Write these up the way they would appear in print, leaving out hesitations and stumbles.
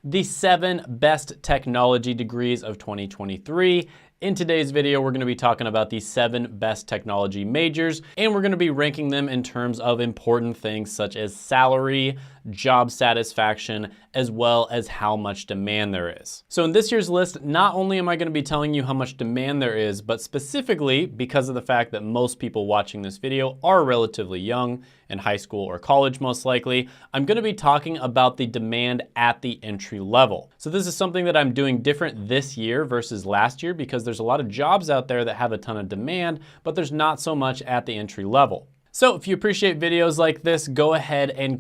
the 7 best technology degrees of 2023. In today's video, we're going to be talking about the 7 best technology majors, and we're going to be ranking them in terms of important things such as salary, job satisfaction, as well as how much demand there is. So in this year's list, not only am I going to be telling you how much demand there is, but specifically because of the fact that most people watching this video are relatively young, in high school or college most likely, I'm going to be talking about the demand at the entry level. So this is something that I'm doing different this year versus last year because there's a lot of jobs out there that have a ton of demand, but there's not so much at the entry level. So if you appreciate videos like this, go ahead and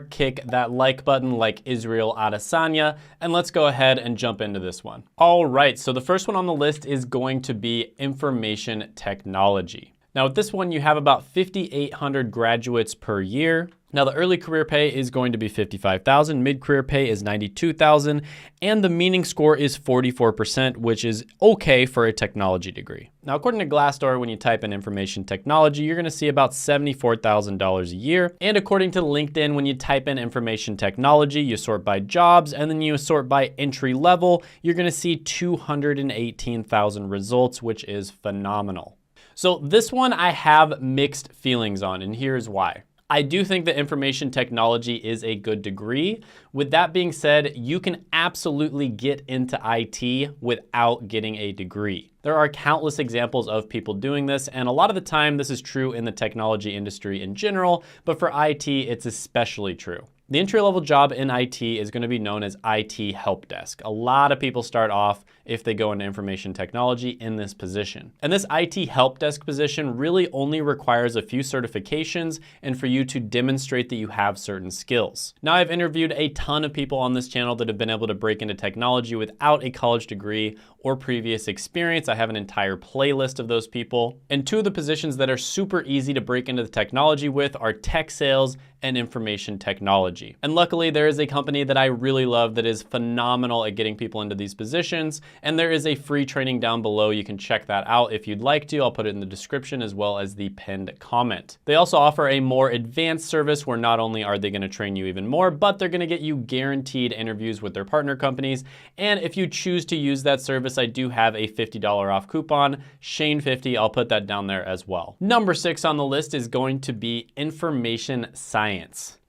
kick that like button like Israel Adesanya, and let's go ahead and jump into this one. All right, so the first one on the list is going to be information technology. Now with this one, you have about 5,800 graduates per year. Now the early career pay is going to be $55,000, mid-career pay is $92,000, and the meaning score is 44%, which is okay for a technology degree. Now according to Glassdoor, when you type in information technology, you're gonna see about $74,000 a year. And according to LinkedIn, when you type in information technology, you sort by jobs, and then you sort by entry level, you're gonna see 218,000 results, which is phenomenal. So this one I have mixed feelings on, and here's why. I do think that information technology is a good degree. With that being said, you can absolutely get into IT without getting a degree. There are countless examples of people doing this, and a lot of the time this is true in the technology industry in general, but for IT, it's especially true. The entry-level job in IT is going to be known as IT help desk. A lot of people start off, if they go into information technology, in this position. And this IT help desk position really only requires a few certifications and for you to demonstrate that you have certain skills. Now, I've interviewed a ton of people on this channel that have been able to break into technology without a college degree or previous experience. I have an entire playlist of those people. And 2 of the positions that are super easy to break into the technology with are tech sales and information technology. And luckily, there is a company that I really love that is phenomenal at getting people into these positions, and there is a free training down below. You can check that out if you'd like to. I'll put it in the description as well as the pinned comment. They also offer a more advanced service where not only are they gonna train you even more, but they're gonna get you guaranteed interviews with their partner companies. And if you choose to use that service, I do have a $50 off coupon, Shane50, I'll put that down there as well. Number 6 on the list is going to be information science.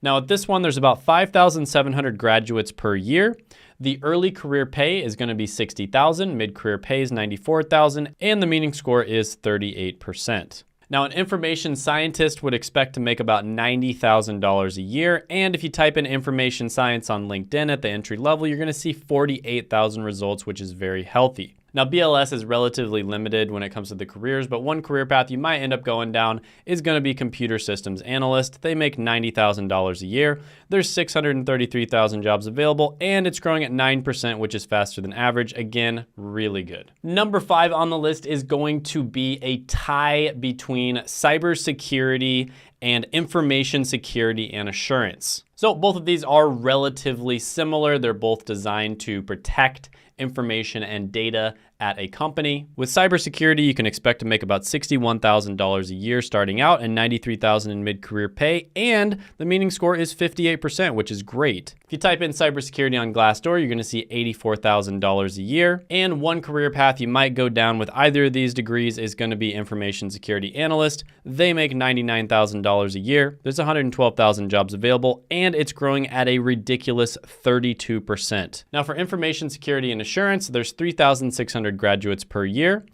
Now at this one, there's about 5,700 graduates per year. The early career pay is gonna be $60,000, mid-career pay is $94,000, and the meaning score is 38%. Now, an information scientist would expect to make about $90,000 a year, and if you type in information science on LinkedIn at the entry level, you're gonna see 48,000 results, which is very healthy. Now, BLS is relatively limited when it comes to the careers, but one career path you might end up going down is gonna be computer systems analyst. They make $90,000 a year. There's 633,000 jobs available, and it's growing at 9%, which is faster than average. Again, really good. Number 5 on the list is going to be a tie between cybersecurity and information security and assurance. So both of these are relatively similar. They're both designed to protect information and data at a company. With cybersecurity, you can expect to make about $61,000 a year starting out and $93,000 in mid-career pay, and the meaning score is 58%, which is great. If you type in cybersecurity on Glassdoor, you're gonna see $84,000 a year, and one career path you might go down with either of these degrees is gonna be information security analyst. They make $99,000 a year. There's 112,000 jobs available, and it's growing at a ridiculous 32%. Now for information security and assurance, there's 3,600 graduates per year.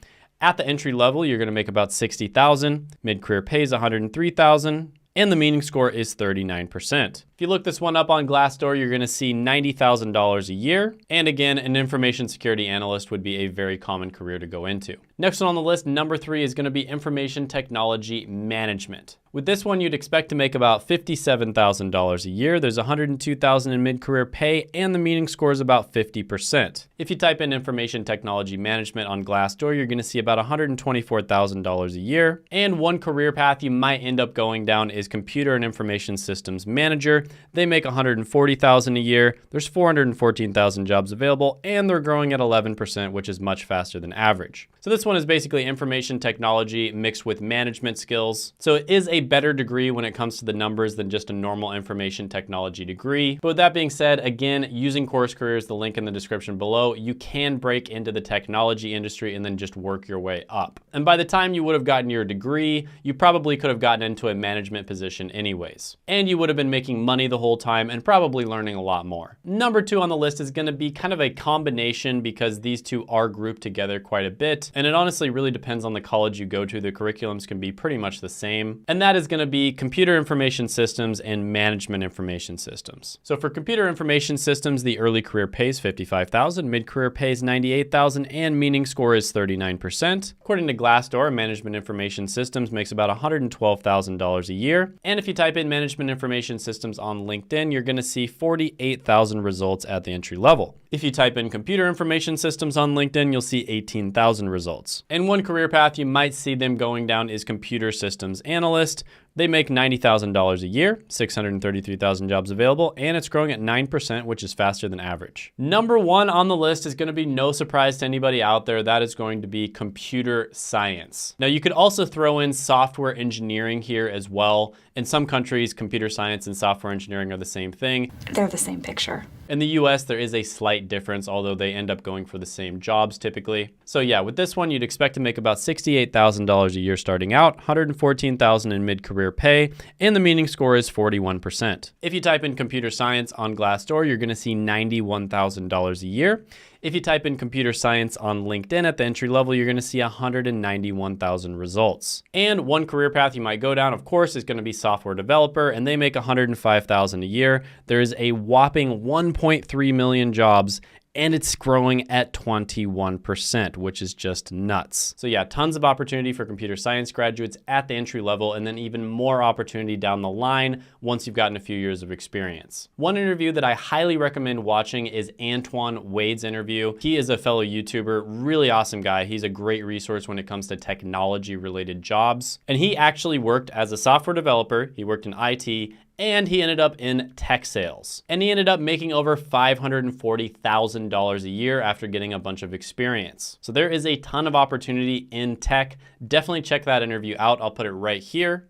At the entry level, you're gonna make about $60,000. Mid-career pay is $103,000. And the meaning score is 39%. If you look this one up on Glassdoor, you're gonna see $90,000 a year. And again, an information security analyst would be a very common career to go into. Next one on the list, number 3, is gonna be information technology management. With this one, you'd expect to make about $57,000 a year. There's $102,000 in mid-career pay, and the meaning score is about 50%. If you type in information technology management on Glassdoor, you're gonna see about $124,000 a year. And one career path you might end up going down is computer and information systems manager. They make $140,000 a year. There's 414,000 jobs available, and they're growing at 11%, which is much faster than average. So this one is basically information technology mixed with management skills. So it is a better degree when it comes to the numbers than just a normal information technology degree. But with that being said, again, using Course Careers, the link in the description below, you can break into the technology industry and then just work your way up. And by the time you would have gotten your degree, you probably could have gotten into a management position anyways. And you would have been making money the whole time and probably learning a lot more. Number 2 on the list is going to be kind of a combination because these two are grouped together quite a bit. And it honestly really depends on the college you go to. The curriculums can be pretty much the same. And that is going to be computer information systems and management information systems. So for computer information systems, the early career pays $55,000, mid-career pays $98,000, and meaning score is 39%. According to Glassdoor, management information systems makes about $112,000 a year. And if you type in management information systems on LinkedIn, you're going to see 48,000 results at the entry level. If you type in computer information systems on LinkedIn, you'll see 18,000 results. And one career path you might see them going down is computer systems analyst. They make $90,000 a year, 633,000 jobs available, and it's growing at 9%, which is faster than average. Number 1 on the list is going to be no surprise to anybody out there. That is going to be computer science. Now, you could also throw in software engineering here as well. In some countries, computer science and software engineering are the same thing. They're the same picture. In the US, there is a slight difference, although they end up going for the same jobs typically. So yeah, with this one, you'd expect to make about $68,000 a year starting out, $114,000 in mid-career pay, and the meaning score is 41%. If you type in computer science on Glassdoor, you're going to see $91,000 a year. If you type in computer science on LinkedIn at the entry level, you're going to see 191,000 results. And one career path you might go down, of course, is going to be software developer, and they make $105,000 a year. There is a whopping 1.3 million jobs, and it's growing at 21%, which is just nuts. So yeah, tons of opportunity for computer science graduates at the entry level, and then even more opportunity down the line once you've gotten a few years of experience. One interview that I highly recommend watching is Antoine Wade's interview. He is a fellow YouTuber, really awesome guy. He's a great resource when it comes to technology related jobs. And he actually worked as a software developer. He worked in IT, and he ended up in tech sales. And he ended up making over $540,000 a year after getting a bunch of experience. So there is a ton of opportunity in tech. Definitely check that interview out. I'll put it right here.